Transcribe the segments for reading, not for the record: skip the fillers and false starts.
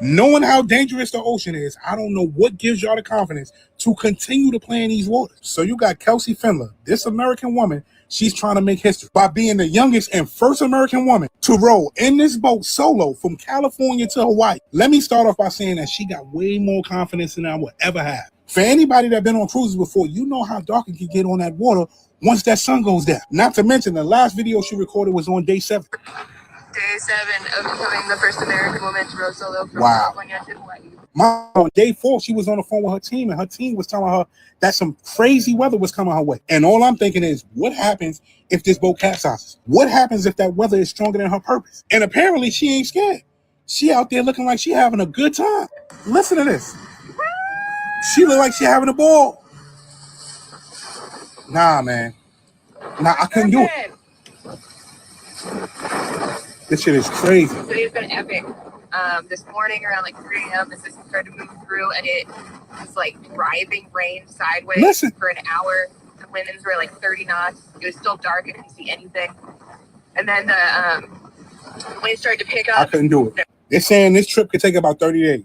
Knowing how dangerous the ocean is, I don't know what gives y'all the confidence to continue to play in these waters. So you got Kelsey Findler, this American woman. She's trying to make history by being the youngest and first American woman to row in this boat solo from California to Hawaii. Let me start off by saying that she got way more confidence than I would ever have. For anybody that been on cruises before, you know how dark it can get on that water once that sun goes down. Not to mention the last video she recorded was on day 7. Day 7 of becoming the first American woman to row solo from California to Hawaii. On day 4, she was on the phone with her team, and her team was telling her that some crazy weather was coming her way. And all I'm thinking is, what happens if this boat capsizes? What happens if that weather is stronger than her purpose? And apparently, she ain't scared. She out there looking like she having a good time. Listen to this. She look like she having a ball. Nah, man. Nah, I couldn't do it. This shit is crazy. Today's been epic. This morning around like 3 a.m. the system started to move through and it was like driving rain sideways for an hour. The winds were like 30 knots. It was still dark. I couldn't see anything. And then the wind started to pick up. I couldn't do it. They're saying this trip could take about 30 days.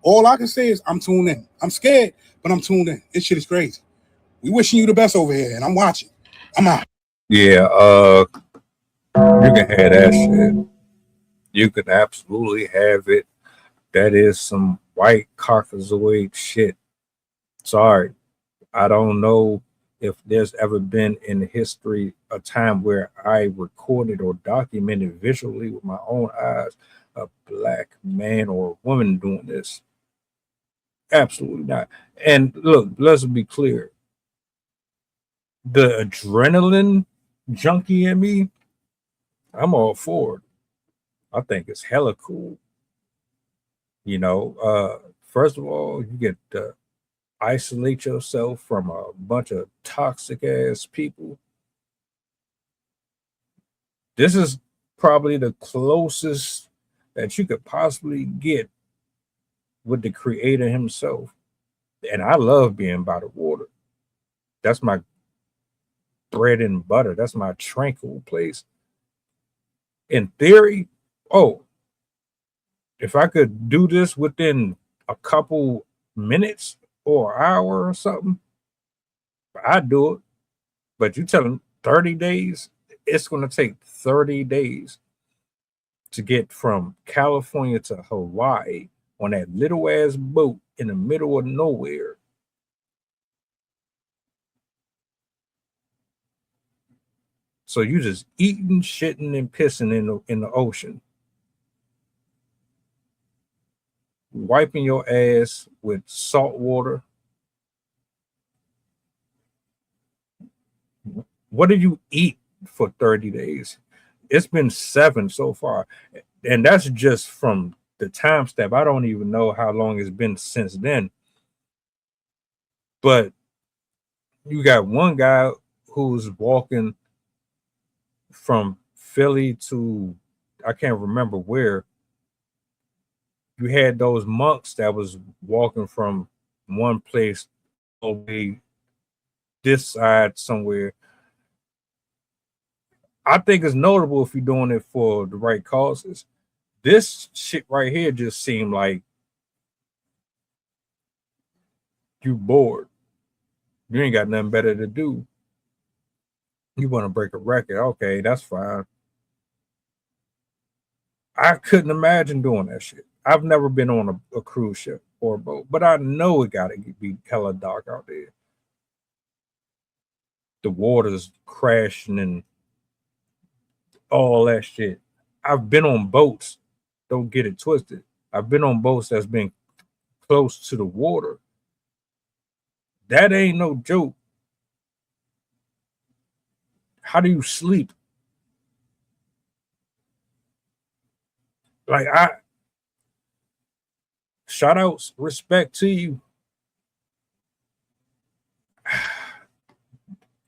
All I can say is I'm tuned in. I'm scared, but I'm tuned in. This shit is crazy. We wishing you the best over here, and I'm watching. I'm out. Yeah, you can have that shit. You can absolutely have it. That is some white Caucasoid shit. Sorry. I don't know if there's ever been in history a time where I recorded or documented visually with my own eyes a black man or woman doing this. Absolutely not. And look, let's be clear. The adrenaline junkie in me, I'm all for it. I think it's hella cool. You know, first of all, you get to isolate yourself from a bunch of toxic ass people. This is probably the closest that you could possibly get with the creator himself. And I love being by the water. That's my bread and butter. That's my tranquil place. In theory, if I could do this within a couple minutes or an hour or something, I'd do it. But you tell them 30 days, it's going to take 30 days to get from California to Hawaii on that little ass boat in the middle of nowhere. So you just eating, shitting, and pissing in the ocean. Wiping your ass with salt water. What did you eat for 30 days? It's been 7 so far. And that's just from the time step. I don't even know how long it's been since then. But you got one guy who's walking from Philly to, I can't remember where. You had those monks that was walking from one place all the way this side somewhere. I think it's notable if you're doing it for the right causes. This shit right here just seemed like you bored. You ain't got nothing better to do. You want to break a record. Okay, that's fine. I couldn't imagine doing that shit. I've never been on a cruise ship or a boat, but I know it got to be hella dark out there. The water's crashing and all that shit. I've been on boats. Don't get it twisted. I've been on boats that's been close to the water. That ain't no joke. How do you sleep? Like, shout outs, respect to you.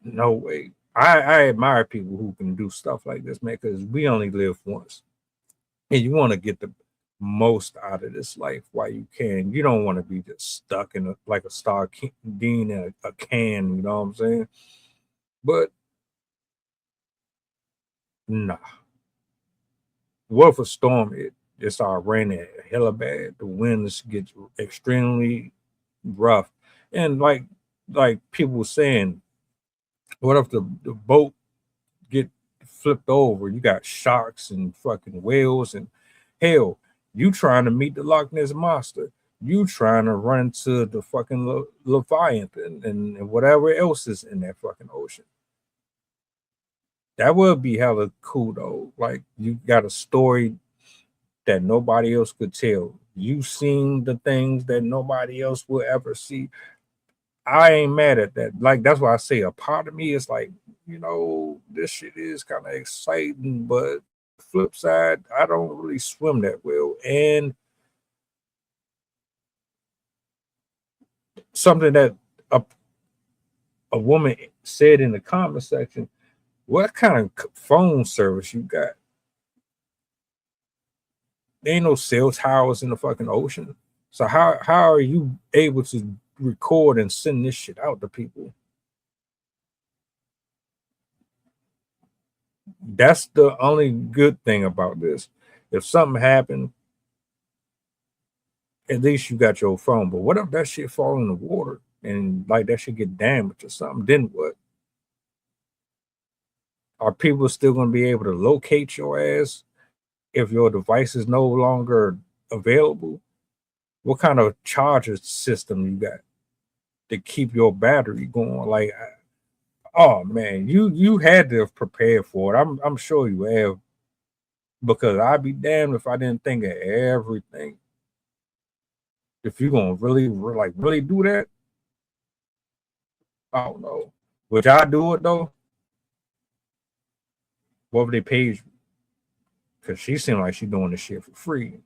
No way. I admire people who can do stuff like this, man, because we only live once. And you want to get the most out of this life while you can. You don't want to be just stuck in like a sardine in a can, you know what I'm saying? But nah. What if a storm hit? it started raining hella bad. The winds get extremely rough, and like people were saying, what if the boat get flipped over? You got sharks and fucking whales, and hell, you trying to meet the Loch Ness monster. You trying to run to the fucking Leviathan and whatever else is in that fucking ocean. That would be hella cool though. Like you got a story that nobody else could tell. You seen the things that nobody else will ever see. I ain't mad at that. Like that's why I say a part of me is like, this shit is kind of exciting, but flip side, I don't really swim that well. And something that a woman said in the comment section, what kind of phone service you got? There ain't no cell towers in the fucking ocean. So how are you able to record and send this shit out to people? That's the only good thing about this. If something happened, at least you got your phone. But what if that shit fall in the water and like that shit get damaged or something? Then what? Are people still going to be able to locate your ass if your device is no longer available? What kind of charger system you got to keep your battery going? Like, oh man, you had to have prepared for it. I'm sure you have, because I'd be damned if I didn't think of everything. If you're gonna really do that, I don't know. Would y'all do it though? What would they pay you? Because she seemed like she's doing this shit for free.